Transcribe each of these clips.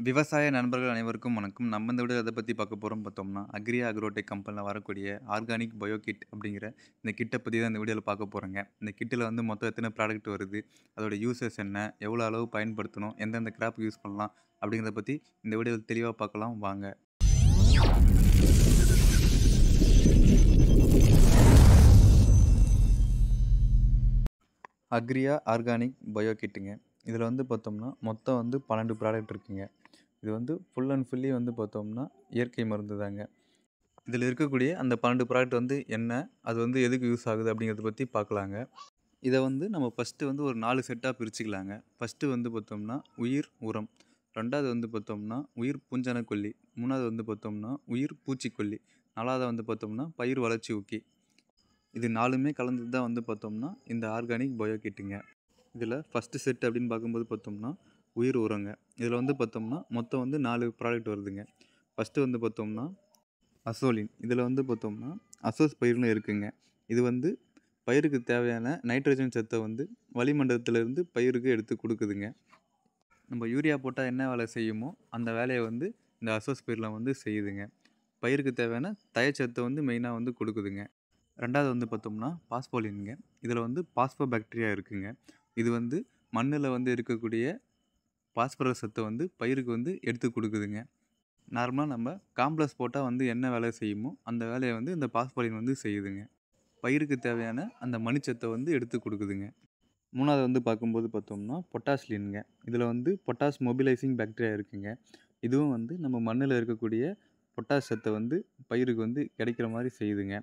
விவசாய நண்பர்கள் அனைவருக்கும் வணக்கம். நம்ம இந்த வீடியோல எத பத்தி பார்க்க போறோம் பார்த்தோம்னா, அக்ரியா அக்ரோடெக் கம்பெனில வரக்கூடிய ஆர்கானிக் பயோ கிட் அப்படிங்கிற இந்த கிட்ட பத்தி தான் இந்த வீடியோல பார்க்க போறோங்க. இந்த கிட்ல வந்து மொத்தம் எத்தன ப்ராடக்ட் வருது, அதோட யூசஸ் என்ன, எவ்வளோ அளவு பயன்படுத்தணும், எந்தெந்த கிராப்க்கு யூஸ் பண்ணலாம் அப்படிங்கிறத பத்தி இந்த வீடியோல தெளிவா பார்க்கலாம் வாங்க. அக்ரியா ஆர்கானிக் பயோ கிட்டுங்க. இதில் வந்து பார்த்தோம்னா மொத்தம் வந்து 12 ப்ராடக்ட் இருக்குங்க. இது வந்து ஃபுல் அண்ட் ஃபுல்லி வந்து பார்த்தோம்னா இயற்கை மருந்து தாங்க. இதில் இருக்கக்கூடிய அந்த 12 ப்ராடக்ட் வந்து என்ன, அது வந்து எதுக்கு யூஸ் ஆகுது அப்படிங்கிறத பற்றி பார்க்கலாங்க. இதை வந்து நம்ம ஃபஸ்ட்டு வந்து ஒரு 4 செட்டாக பிரிச்சுக்கலாங்க. ஃபஸ்ட்டு வந்து பார்த்தோம்னா உயிர் உரம், 2வது வந்து பார்த்தோம்னா உயிர் பூஞ்சனக்கொல்லி, 3வது வந்து பார்த்தோம்னா உயிர் பூச்சிக்கொல்லி, 4வது வந்து பார்த்தோம்னா பயிர் வளர்ச்சி ஊக்கி. இது 4மே கலந்தது தான் வந்து பார்த்தோம்னா இந்த ஆர்கானிக் பயோ கிட்டுங்க. இதில் ஃபஸ்ட்டு செட் அப்படின்னு பார்க்கும்போது பார்த்தோம்னா உயிர் உரங்க. இதில் வந்து பார்த்தோம்னா மொத்தம் வந்து 4 ப்ராடக்ட் வருதுங்க. ஃபஸ்ட்டு வந்து பார்த்தோம்னா அசோலின். இதில் வந்து பார்த்தோம்னா அசோஸ் பயிர்னு இருக்குங்க. இது வந்து பயிருக்கு தேவையான நைட்ரஜன் சத்தை வந்து வளிமண்டலத்திலிருந்து பயிருக்கு எடுத்து கொடுக்குதுங்க. நம்ம யூரியா போட்டால் என்ன வேலை செய்யுமோ அந்த வேலையை வந்து இந்த அசோஸ் பயிரில் வந்து செய்யுதுங்க. பயிருக்கு தேவையான தயச்சத்தை வந்து மெயினாக வந்து கொடுக்குதுங்க. 2வது வந்து பார்த்தோம்னா பாஸ்போலின்ங்க. இதில் வந்து பாஸ்போ பாக்டீரியா இருக்குங்க. இது வந்து மண்ணில் வந்து இருக்கக்கூடிய பாஸ்பரஸ் சத்தை வந்து பயிருக்கு வந்து எடுத்து கொடுக்குதுங்க. நார்மலாக நம்ம காம்ப்ளெக்ஸ் போட்டால் வந்து என்ன வேலை செய்யுமோ அந்த வேலையை வந்து இந்த பாஸ்போலின் வந்து செய்யுதுங்க. பயிருக்கு தேவையான அந்த மணிச்சத்தை வந்து எடுத்து கொடுக்குதுங்க. 3வது வந்து பார்க்கும்போது பார்த்தோம்னா பொட்டாஷ்லின்ங்க. இதில் வந்து பொட்டாஷ் மொபிலைசிங் பாக்டீரியா இருக்குங்க. இதுவும் வந்து நம்ம மண்ணில் இருக்கக்கூடிய பொட்டாஷ் சத்தை வந்து பயிருக்கு வந்து கிடைக்கிற மாதிரி செய்யுதுங்க.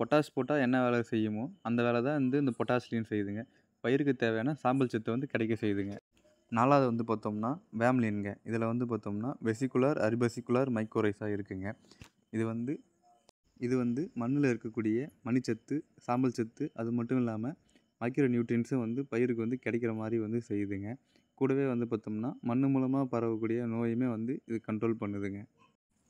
பொட்டாஷ் போட்டால் என்ன வேலை செய்யுமோ அந்த வேலை தான் வந்து இந்த பொட்டாஷ்லின் செய்யுதுங்க. பயிருக்கு தேவையான சாம்பல் சத்தை வந்து கிடைக்க செய்யுதுங்க. 4வது வந்து பார்த்தோம்னா வேம்லின்ங்க. இதில் வந்து பார்த்தோம்னா வெசிகுலர் அரிபசிகுலர் மைக்கோரைஸா இருக்குங்க. இது வந்து மண்ணில் இருக்கக்கூடிய மணிச்சத்து, சாம்பல் சத்து, அது மட்டும் இல்லாமல் மைக்ரோ நியூட்ரியன்ஸும் வந்து பயிருக்கு வந்து கிடைக்கிற மாதிரி வந்து செய்யுதுங்க. கூடவே வந்து பார்த்தோம்னா மண் மூலமாக பரவக்கூடிய நோயுமே வந்து இது கண்ட்ரோல் பண்ணுதுங்க.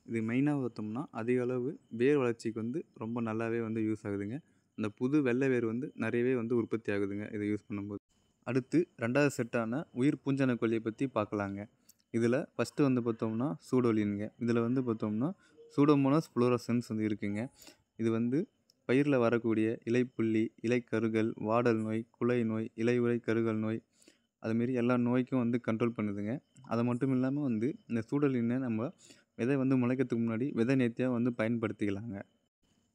இது மெயினாக பார்த்தோம்னா அதிக அளவு வேர் வளர்ச்சிக்கு வந்து ரொம்ப நல்லாவே வந்து யூஸ் ஆகுதுங்க. அந்த புது வெள்ளை வேர் வந்து நிறையவே வந்து உற்பத்தி ஆகுதுங்க இதை யூஸ் பண்ணும்போது. அடுத்து 2வது செட்டான உயிர் பூஞ்சனக்கொல்லியை பற்றி பார்க்கலாங்க. இதில் ஃபஸ்ட்டு வந்து பார்த்தோம்னா சூடோலின்ங்க. இதில் வந்து பார்த்தோம்னா சூடோமோனாஸ் ஃப்ளோரசன்ஸ் வந்து இருக்குங்க. இது வந்து பயிரில் வரக்கூடிய இலைப்புள்ளி, இலைக்கருகள், வாடல் நோய், குலை நோய், இலை உறை கருகள் நோய், அதுமாரி எல்லா நோய்க்கும் வந்து கண்ட்ரோல் பண்ணுதுங்க. அது மட்டும் இல்லாமல் வந்து இந்த சூடோலினை நம்ம விதை வந்து முளைக்கிறதுக்கு முன்னாடி விதை நேர்த்தியாக வந்து பயன்படுத்திக்கலாங்க.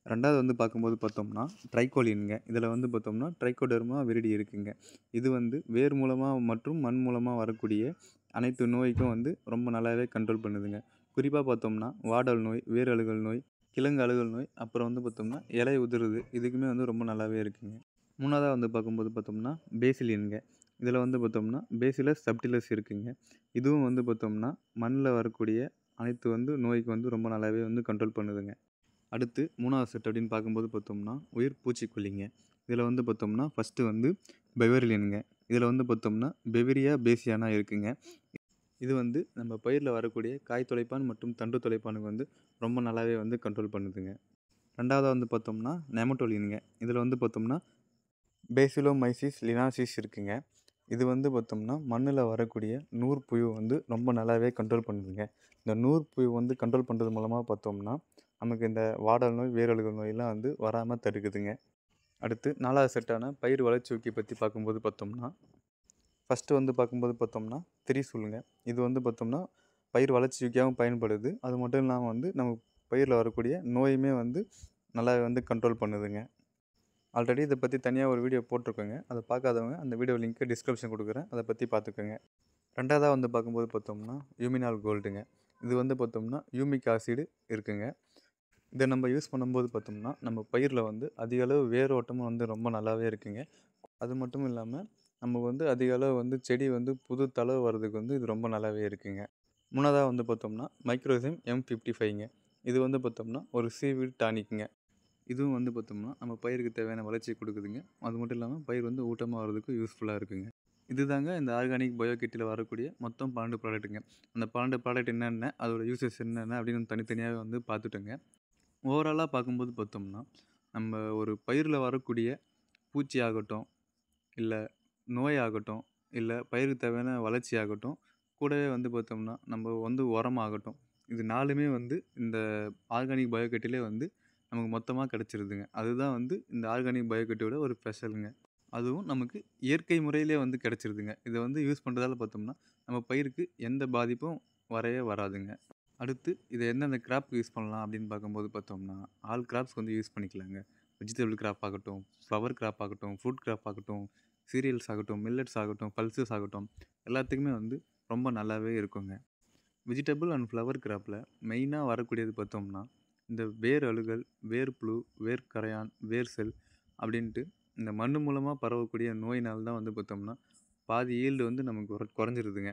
2வது வந்து பார்க்கும்போது பார்த்தோம்னா ட்ரைகோலின்ங்க. இதில் வந்து பார்த்தோம்னா ட்ரைகோடெர்மா விரிடி இருக்குங்க. இது வந்து வேர் மூலமாக மற்றும் மண் மூலமாக வரக்கூடிய அனைத்து நோய்க்கும் வந்து ரொம்ப நல்லாவே கண்ட்ரோல் பண்ணுதுங்க. குறிப்பாக பார்த்தோம்னா வாடல் நோய், வேர் அழுகல் நோய், கிழங்கு அழுகல் நோய், அப்புறம் வந்து பார்த்தோம்னா இலை உதிருது, இதுக்குமே வந்து ரொம்ப நல்லாவே இருக்குங்க. 3வதாக வந்து பார்க்கும்போது பார்த்தோம்னா பேசிலின்ங்க. இதில் வந்து பார்த்தோம்னா பேசிலஸ் சப்டிலஸ் இருக்குங்க. இதுவும் வந்து பார்த்தோம்னா மண்ணில் வரக்கூடிய அனைத்து வந்து நோய்க்கு வந்து ரொம்ப நல்லாவே வந்து கண்ட்ரோல் பண்ணுதுங்க. அடுத்து 3வது செட் அப்படின்னு பார்க்கும்போது பார்த்தோம்னா உயிர் பூச்சிக்கொல்லிங்க. இதில் வந்து பார்த்தோம்னா ஃபஸ்ட்டு வந்து பெவரிலினுங்க. இதில் வந்து பார்த்தோம்னா பெவிரியா பேசியானா இருக்குங்க. இது வந்து நம்ம பயிரில் வரக்கூடிய காய் துளைப்பான் மற்றும் தண்டு துளைப்பானுக்கு வந்து ரொம்ப நல்லாவே வந்து கண்ட்ரோல் பண்ணுதுங்க. 2வதாக வந்து பார்த்தோம்னா நெமட்டோலினுங்க. இதில் வந்து பார்த்தோம்னா பேசிலோமைசிஸ் லினாசிஸ் இருக்குங்க. இது வந்து பார்த்தோம்னா மண்ணில் வரக்கூடிய நூற்புழு வந்து ரொம்ப நல்லாவே கண்ட்ரோல் பண்ணுதுங்க. இந்த நூற்புழு வந்து கண்ட்ரோல் பண்ணுறது மூலமாக பார்த்தோம்னா நமக்கு இந்த வாடல் நோய், வேரழுகல் நோயெல்லாம் வந்து வராமல் தடுக்குதுங்க. அடுத்து 4வது செட்டான பயிர் வளர்ச்சி ஊக்கி பற்றி பார்க்கும்போது பார்த்தோம்னா ஃபஸ்ட்டு வந்து பார்க்கும்போது பார்த்தோம்னா திரிசூலுங்க. இது வந்து பார்த்தோம்னா பயிர் வளர்ச்சி ஊக்கியாகவும் பயன்படுது. அது மட்டும் இல்லாமல் வந்து நம்ம பயிரில் வரக்கூடிய நோயுமே வந்து நல்லாவே வந்து கண்ட்ரோல் பண்ணுதுங்க. ஆல்ரெடி இதை பற்றி தனியாக ஒரு வீடியோ போட்டிருக்கோங்க. அதை பார்க்காதவங்க அந்த வீடியோ லிங்க்கை டிஸ்கிரிப்ஷன் கொடுக்குறேன், அதை பற்றி பார்த்துக்கோங்க. 2வதாக வந்து பார்க்கும்போது பார்த்தோம்னா யூமினால் கோல்டுங்க. இது வந்து பார்த்தோம்னா யூமிக் ஆசிடு இருக்குங்க. இதை நம்ம யூஸ் பண்ணும்போது பார்த்தோம்னா நம்ம பயிரில் வந்து அதிக அளவு வேரோட்டமும் வந்து ரொம்ப நல்லாவே இருக்குங்க. அது மட்டும் இல்லாமல் நம்ம வந்து அதிக அளவு வந்து செடி வந்து புது தளவு வர்றதுக்கு வந்து இது ரொம்ப நல்லாவே இருக்குங்க. 3வதாக வந்து பார்த்தோம்னா மைக்ரோசிம் M55ங்க. இது வந்து பார்த்தோம்னா ஒரு சீவீட் டானிக்குங்க. இதுவும் வந்து பார்த்தோம்னா நம்ம பயிருக்கு தேவையான வளர்ச்சி கொடுக்குதுங்க. அது மட்டும் இல்லாமல் பயிர் வந்து ஊட்டமாக வர்றதுக்கு யூஸ்ஃபுல்லாக இருக்குங்க. இதுதாங்க இந்த ஆர்கானிக் பயோ கிட்டில் வரக்கூடிய மொத்தம் 12 ப்ராடக்ட்டுங்க. அந்த 12 ப்ராடக்ட் என்னென்ன, அதோட யூசஸ் என்னென்ன அப்படின்னு தனித்தனியாகவே வந்து பார்த்துட்டோங்க. ஓவராலாக பார்க்கும்போது பார்த்தோம்னா நம்ம ஒரு பயிரில் வரக்கூடிய பூச்சி ஆகட்டும், இல்லை நோய் ஆகட்டும், இல்லை பயிருக்கு தேவையான வளர்ச்சி ஆகட்டும், கூடவே வந்து பார்த்தோம்னா, நம்ம வந்து உரமாகட்டும், இது 4மே வந்து இந்த ஆர்கானிக் பயோ கட்டிலே வந்து நமக்கு மொத்தமா கிடைச்சிருதுங்க. அதுதான் வந்து இந்த ஆர்கானிக் பயோ கட்டியோட ஒரு ஸ்பெஷலுங்க. அதுவும் நமக்கு இயற்கை முறையிலே வந்து கிடைச்சிருதுங்க. இத வந்து யூஸ் பண்றதால பார்த்தோம்னா, நம்ம பயிருக்கு எந்த பாதிப்பும் வரவே வராதுங்க. அடுத்து இத எந்தெந்த கிராப்க்கு யூஸ் பண்ணலாம் அப்படின்னு பார்க்கும்போது பார்த்தோம்னா, ஆல் கிராப்ஸ்க்கு வந்து யூஸ் பண்ணிக்கலாங்க. வெஜிடபிள் கிராப் ஆகட்டும், ஃப்ளவர் கிராப் ஆகட்டும், ஃப்ரூட் கிராப் ஆகட்டும், சீரியல்ஸ் ஆகட்டும், மில்லட்ஸ் ஆகட்டும், பல்சஸ் ஆகட்டும், எல்லாத்துக்குமே வந்து ரொம்ப நல்லாவே இருக்குங்க. வெஜிடபிள் அண்ட் ஃப்ளவர் கிராப்பில் மெயினாக வரக்கூடியது பார்த்தோம்னா, இந்த வேர் அழுகல், வேர் புழு, வேர் கரையான், வேர் செல் அப்படின்ட்டு இந்த மண்ணு மூலமா பரவக்கூடிய நோயினால தான் வந்து பார்த்தோம்னா, பாதி ஈல்டு வந்து நமக்கு குறைஞ்சிருதுங்க.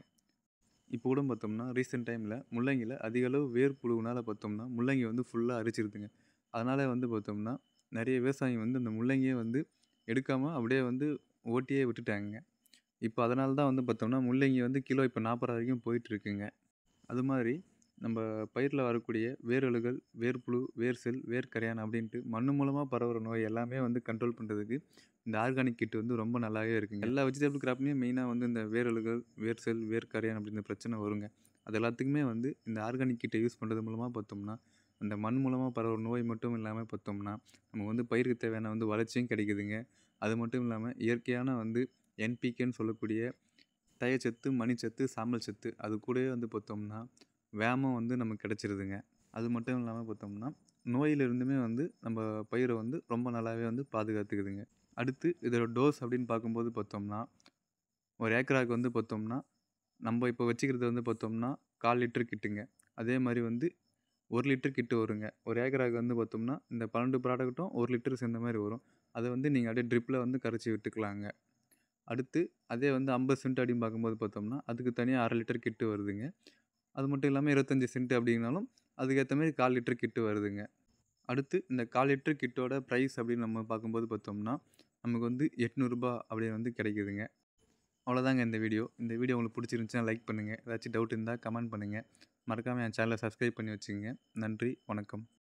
இப்போ கூட பார்த்தோம்னா, ரீசென்ட் டைம்ல முள்ளங்கில அதிக அளவு வேர் புழுவினால பார்த்தோம்னா, முள்ளங்கி வந்து ஃபுல்லா அரிச்சிருதுங்க. அதனால வந்து பார்த்தோம்னா, நெறைய விவசாயிங்க வந்து அந்த முள்ளங்கிய வந்து எடுக்காம அப்படியே வந்து ஓட்டியே விட்டுட்டாங்கங்க. இப்போ அதனால தான் வந்து பார்த்தோம்னா, முள்ளங்கி வந்து கிலோ இப்போ ரூ. 40 வரைக்கும் போயிட்டுருக்குங்க. அது மாரி நம்ப பயிர்ல வரக்கூடிய வேரழுகல், வேர்ப்புழு, வேர் செல், வேர் கரையான் அப்படின்ட்டு மண்ணு மூலமா பரவுற நோய் எல்லாமே வந்து கண்ட்ரோல் பண்றதுக்கு இந்த ஆர்கானிக் கிட் வந்து ரொம்ப நல்லாவே இருக்குங்க. எல்லா வெஜிடபிள் கிராப்லயுமே மெயினா வந்து இந்த வேரழுகல், வேர் செல், வேர் கரையான் அப்படின்ற பிரச்சனை வருங்க. அது எல்லாத்துக்குமே வந்து இந்த ஆர்கானிக் கிட்ட யூஸ் பண்றது மூலமா பார்த்தோம்னா, அந்த மண் மூலமா பரவுற நோய் மட்டும் இல்லாம பார்த்தோம்னா, நமக்கு வந்து பயிருக்கு தேவையான வந்து வளர்ச்சியும் கிடைக்குதுங்க. அது மட்டும் இல்லாம இயற்கையான வந்து என்பிகேன்னு சொல்லக்கூடிய தழைச்சத்து, மணிச்சத்து, சாம்பல் சத்து அது கூடவே வந்து பார்த்தோம்னா, வேமம் வந்து நமக்கு கிடைச்சிருதுங்க. அது மட்டும் இல்லாம பார்த்தோம்னா, நோயிலிருந்துமே வந்து நம்ம பயிர வந்து ரொம்ப நல்லாவே வந்து பாதுகாத்துக்குதுங்க. அடுத்து இதோட டோஸ் அப்படின்னு பார்க்கும்போது பார்த்தோம்னா, ஒரு ஏக்கராக்கு வந்து பார்த்தோம்னா, நம்ம இப்போ வச்சுக்கிறது வந்து பார்த்தோம்னா, 1/4 லிட்டர் கிட்டுங்க. அதே மாரி வந்து 1 லிட்டர் கிட்டு வருங்க. ஒரு ஏக்கராக்கு வந்து பார்த்தோம்னா, இந்த 12 ப்ராடக்ட்டும் 1 லிட்டர் சேர்ந்த மாரி வரும். அத வந்து நீங்க அப்படியே ட்ரிப்ல வந்து கரைச்சு விட்டுக்கலாங்க. அடுத்து அதே வந்து 50 சென்ட் அப்படின்னு பார்க்கும்போது பார்த்தோம்னா, அதுக்கு தனியா 1/2 லிட்டர் கிட்டு வருதுங்க. அது மட்டும் இல்லாம 25 சென்ட் அப்படின்னாலும், அதுக்கேத்த மாரி 1/4 லிட்டர் கிட்டு வருதுங்க. அடுத்து இந்த 1/4 லிட்டர் கிட்டோட பிரைஸ் அப்படின்னு நம்ம பார்க்கும்போது பார்த்தோம்னா, நமக்கு வந்து ரூ. 800 அப்படி வந்து கிடைக்குதுங்க. அவ்வளோதாங்க இந்த வீடியோ. இந்த வீடியோ உங்களுக்கு பிடிச்சிருந்துச்சுன்னா லைக் பண்ணுங்க. ஏதாச்சும் டவுட் இருந்தா கமெண்ட் பண்ணுங்க. மறக்காம என் சேனல சப்ஸ்கிரைப் பண்ணி வச்சுக்கங்க. நன்றி, வணக்கம்.